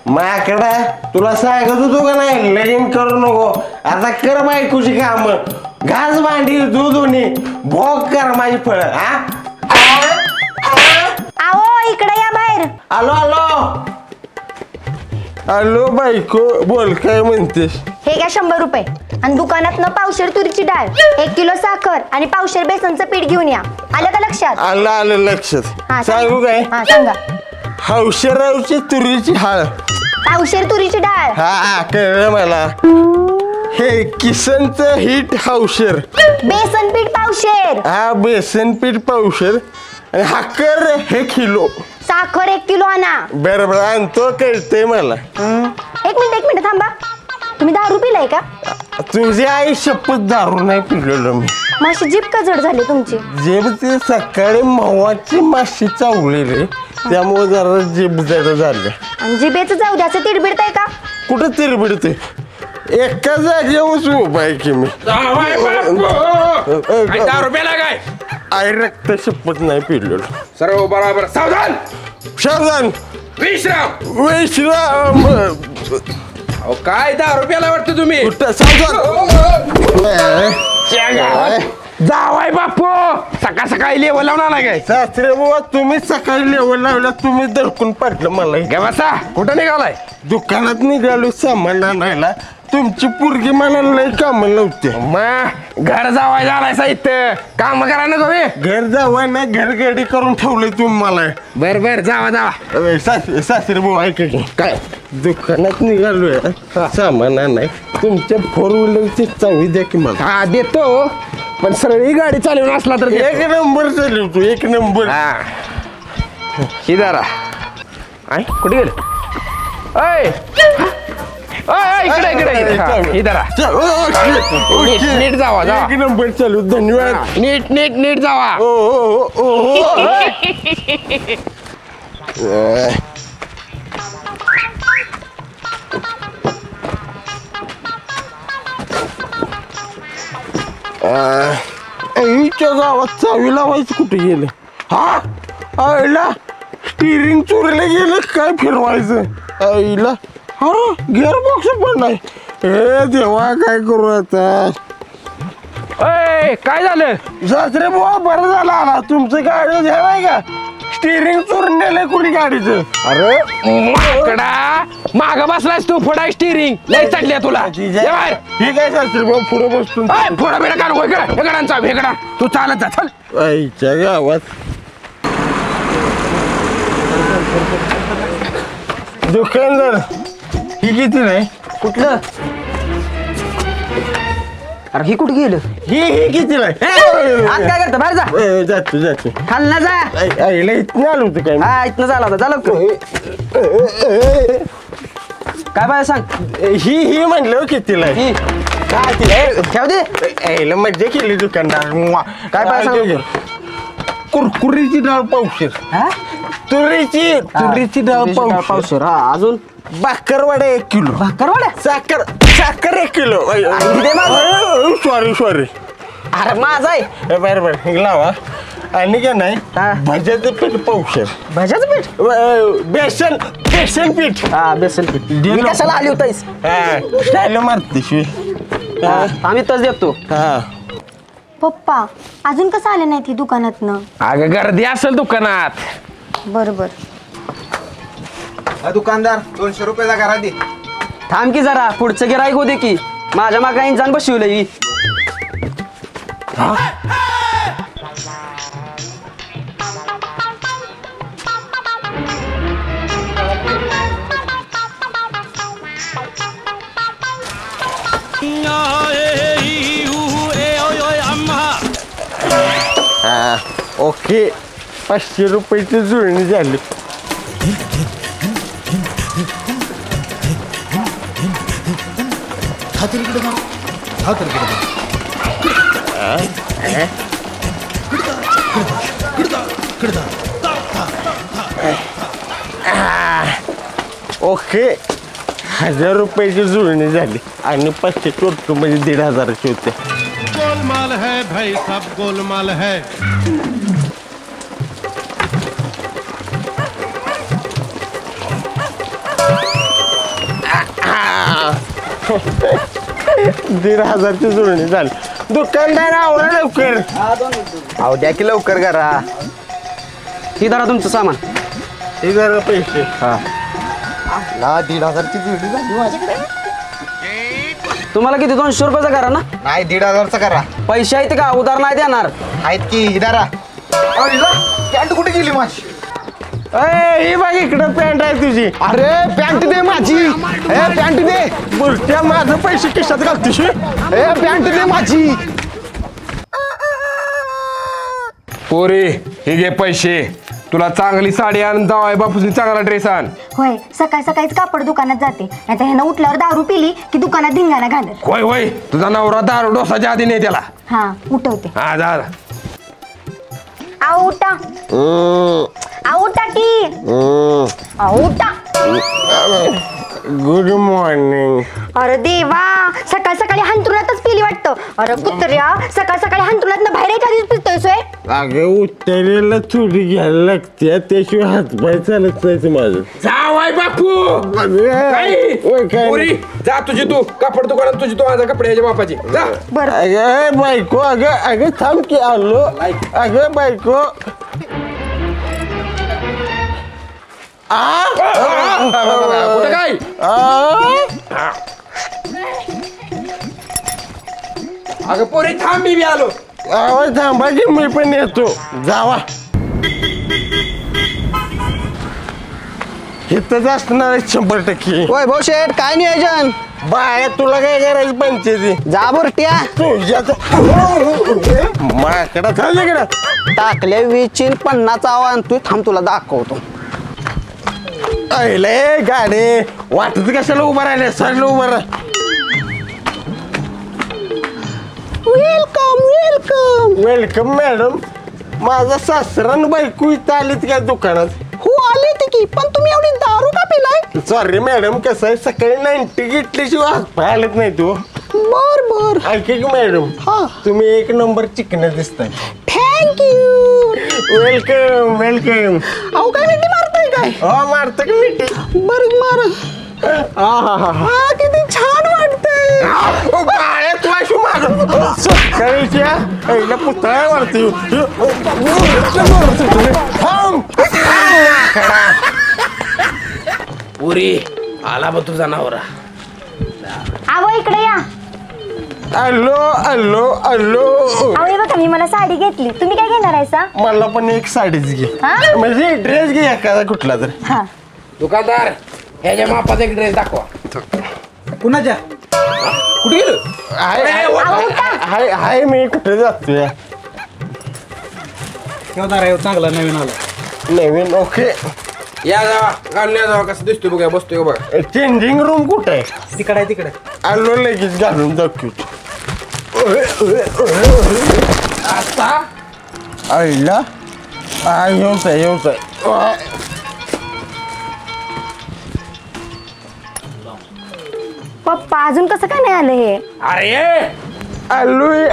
माकडा तुला सांगत होतो का नाही लगीन करू नको आता कर बायकोची काम घास भांडी दूध भोग कर माझी फळ हा आओ इकडे या बाहेर. आलो आलो आलो बायको बोल काय म्हणतेस. हे घ्या 100 रुपये आणि दुकानात न पावशेर तुरीची डाळ 1 किलो साखर आणि पावशेर बेसनचं पीठ घेऊन या. आलं का लक्षात. आलं आलं लक्षात. सांगू काय सांगा. हौशेरावची तुरीची हाळ पावशेर तुरीची डाळ. हा कळलं मला. हे किसनचं हिट हौशेर बेसन पीठ पावशेर. हा बेसन पीठ पावशेर आणि हाकर हे किलो. साखर 1 किलो आणा. बरोबर आणतो कळतंय मला. एक मिनिट थांबा. तुम्ही दारू पिलाय का. तुझी आई शपथ दारू नाही पिलेलो मी. माशी जीभ का जड झाली तुमची. जेब ते सकाळी मवाची माशी चावलेली त्यामुळे जरा जीभ जड झाले. आणि जिभेचं जाऊ द्याचं तिडबिडताय का. कुठं तिरबिडते एका जागेवर उभा आहे की मी. काय आई रक्त शपथ नाही पिलेलो. सर्व बरोबर. सावधान सावधान. विश्राम विश्राम. काय 10 रुपयाला वाटतं तुम्ही. कुठं सावधान. जावाय बापू सकाळ सकाळी लेवल लावणार नाही काय. सासरे बाबा तुम्ही सकाळी लेवल लावला तुम्ही दडकून पडलं मला. काय बसा कुठं निघालाय. दुकानात निघालो सामान आणायला तुमची पोरगी मला लय काम नव्हते. मग घर जावाय झालाय साहित्य काम करा ना तुम्ही. घर जावं ना घरगडी करून ठेवलंय तुम्ही मला. बर जावा. सासरे भाऊ ऐका की काय दुकानात निघालोय सामान आणाय तुमच्या 4 व्हीलरची चावी द्या की मला. हा देतो पण सरळी गाडी चालवून असला तर एक नंबर चालवतो 1 नंबर. ही जरा कुठे गेलं. इकडे इधर नीट जावा. 1 नंबर चालू. धन्यवाद. नीट जावा. आईच्या गावात चावी लावायचं कुठे गेलं. हा आईला स्टिअरिंग चोरीला गेलं काय फिरवायचं आईला. हा गिअर बॉक्स पण नाही. हे देवा काय करू आता. काय झालं. सासरे बुवा बरं झालं आला तुमचं गाडी झालाय का. स्टिअरिंग चोरून नेलंय कुणी गाडीचं. अरे माग बसलास तू फोडा स्टिअरिंग लय चढल्या तुला. ठीक आहे सासरे बुवा पुढे बसतो. फोडा बिडा काढू हेकडांचा हेकडा तू चालत जा चल. आईच्या गावात दुकानदार ही किती नाही. कुठलं. अरे ही कुठे गेलं. ही किती नाही. आज काय करतं बाहेर जा. जातो खाल्ला जा. आईला इथनं आलो होतं काय. हा इथनं झाला होता झालं काय पाहिजे सांग. ही म्हणलं कितीला ही काय तिला ठेव दे. आईला मज्जा केली दुकानदार. काय पाहिजे सांग. कुरकुरीची डाळ पावशेर. तुरीची डाळ पावशेर. हा अजून बाकरवाडा 1 किलो. भाकरवाड्या. साखर 1 किलो. सॉरी अरे माझा आहे. बरोबर लावा. आणि काय नाही भाज्याचं पीठ पावशेर. भाज्याचं पीठ. बेसन पीठ. हा बेसन पीठ. मी कशाला आली होतास. स्टाईल मारते आम्ही तस देतो. हा पप्पा अजून कसं आले नाही ती दुकानातनं. अगं गर्दी असेल दुकानात. बरोबर. दुकानदार 200 रुपयाचा करा दे. थांब की जरा पुढचं गिराईक होते की माझ्या मागा इंजान बसवलंय. ओके 500 रुपयाची जुळणी झाली. ओके 1000 रुपयाची जुळणी झाली आणि 500 टोटल म्हणजे 1500 होते. गोलमाल है भाई सब गोलमाल है. 1,500ची जुळणी झाली. दुकानदार आवरा लवकर. अहो द्या की लवकर करा. ही धरा तुमचं सामान. हे जरा पैसे. 1,500ची जुळणी झाली माझ्याकडे. तुम्हाला किती 200 रुपयाचा करा ना. नाही 1,500चा करा. पैसे आहेत का उधार नाही देणार. आहेत की हिदारा. पॅन्ट कुठे गेली माझी? ही बघ इकडं पॅन्ट आहे तुझी. अरे पॅन्ट दे माझी. पॅन्ट दे. बुरट्या माझं पैसे खिशात घालतीस. पॅन्ट दे माझी. पोरे हे घे पैसे. तुला चांगली साडी आण, जावाय बापूची चांगला ड्रेस आण. होय सकाळ सकाळीच कापड दुकानात जाते नाही तर ह्यानं उठल्यावर दारू पिली की दुकानात धिंगाणा घालत. होय होय तुझा नवरा दारू डोसाच्या आधी नाही त्याला. हा उठवते. हा जा. आऊ उठा. आऊ उठा की. आऊ उठा. Good morning. अरे देवा सकाळ सकाळी हंतरुणातच पिली वाटतं. अरे कुत्र्या सकाळ सकाळी हंतरुणात बाहेर एका दिवस पितोय सोय. अगं उतरेला चुरी घ्यायला लागते त्याशिवाय हातपाय चालत नाही माझं. जावाय बापू काय? पोरी जा तुझी तू कापड दुकानात तुझी तू माझा कपडे ह्याच्या बापाची जा. अगं बायको अगं थांब की आलो. अगं बायको कुठं काय? अगं पोरी थांब मी बी आलो. आवाज थांबा की मी पण येतो. जावा इथंच असणार 100%. होय भाऊ शेठ काय नियोजन? बाया तुला काय करायचं पंचायती जा बुरट्या. तुझ्याच माकडा चालले टाकल्या 20 50 आव्हान तू थांब तुला दाखवतो. अरे गाडी वाटत कशाला उभा राहिले सरला उभा राहा. वेलकम. Welcome madam. माझा सासरान बायको इथं आलीत काय दुकानात? हो आले ते की पण तुम्ही एवढी दारू का पिलाय? सॉरी मॅडम कसं आहे सकाळी 90 घेतल्याशिवाय हातपाय आलेत नाही तू. बर ऐका की मॅडम तुम्ही 1 नंबर चिकन दिसताय. थँक्यू. Welcome welcome. अहो काय मिठी मारताय काय? हो मारत की मिठी. बरं मार. हा किती छान वाटतंय. बाळ्या तू अशी माग सकाळीच्या पहिला पुतळा मारते. पोरी आला बघ तुझा नवरा. आवो इकडे या. अल्लो अल्लो अल्लो. अहो हे बघा मी मला साडी घेतली. तुम्ही काय घेणार आहे सा? मला पण एक साडीच घे. हा? म्हणजे ड्रेस घे एखादा कुठला तर. हा दुकानदार ह्याच्या मापाचा एक ड्रेस दाखवा. कुणाच्या? कुठे गेलो? हाय हाय मी कुठे जातोय? चांगला नवीन आला. नवीन ओके. या जावा घालून जावा कसं दिसतोय बघा बसतोय बघा. चेंजिंग रूम कुठे आहे? तिकडे आहे तिकडे. आलो लगेच घालून दाखवतो. आता आईला येऊच आहे. पप्पा अजून कसं काय नाही आलं हे? अरे आलोय.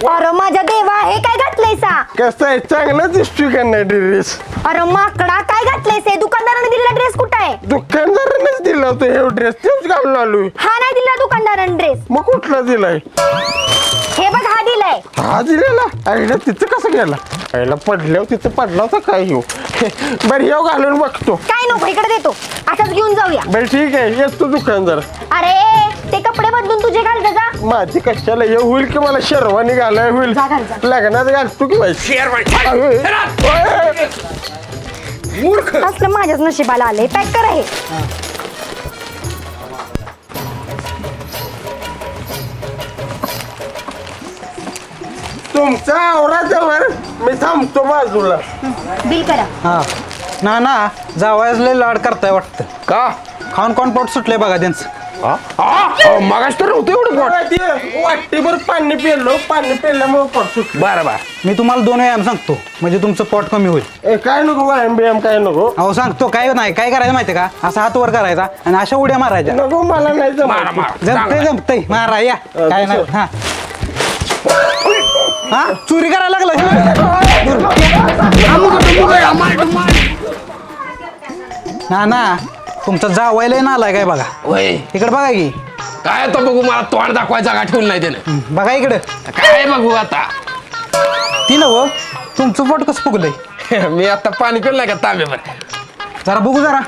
अरे माझ्या देवा हे काय घातलंय सा? कसं आहे चांगलं दिसतोय का नाही ड्रेस? अरे माकडा काय घातलंयस हे? दुकानदाराने दिलेला ड्रेस कुठं आहे? दुकानदारानेच दिला होता हे ड्रेस तेच घालून आलोय. हा नाही दिला दुकानदाराने ड्रेस. मग कुठला दिलाय? हे बघ हा दिलाय. हा दिलेला. आईला तिथं कसं गेला? आईला पडल्यावर तिथं पडला होता काय येऊ. बरं येऊ घालून बघतो. काय नको इकडे देतो. असंच घेऊन जाऊया. बरं ठीक आहे येतो दुकानदार. अरे ते कपडे बदलून तुझे घाल जा. माझी कशाला ये होईल की मला शेरवानी घालाय होईल. जा घाल जा. लग्नात घालतो की मूर्ख. असलं माझ्याच नशिबाला आलंय. पॅक करा हे. तुमचा आवराजवळ मी थांबतो बाजूला. बिल करा. हा ना जावायच लय लाड करताय वाटतं. का खाऊन कोण पोट सुटलंय बघा त्यांचं. मगाच तर नव्हतं एवढं पोट. वाटीभर पाणी पेल्यामुळे पडतो. बरं बरं मी तुम्हाला 2 व्यायाम सांगतो म्हणजे तुमचं पोट कमी होईल. काय नको व्यायाम बियाम काय नको. अहो सांगतो काय नाही काय करायचं माहितीये का असा हात वर करायचा आणि अशा उड्या मारायच्या. नको मला नाही मारा जमतंय जमतंय मारा या काय नाही. हा चोरी करायला लागला. ना ना तुमचा जावायला ना आलाय काय बघा वय इकडे बघा की काय आता बघू मला तोंड दाखवायचा का ठेवून नाही त्यानं बघा इकडे काय बघू आता ती नव तुमचं पोट कसं फुगलंय मी आता पाणी पिलं नाही का तांब्यावर जरा बघू जरा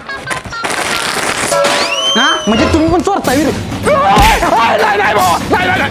हा म्हणजे तुम्ही पण चोरता विरे नाही भाऊ, नाही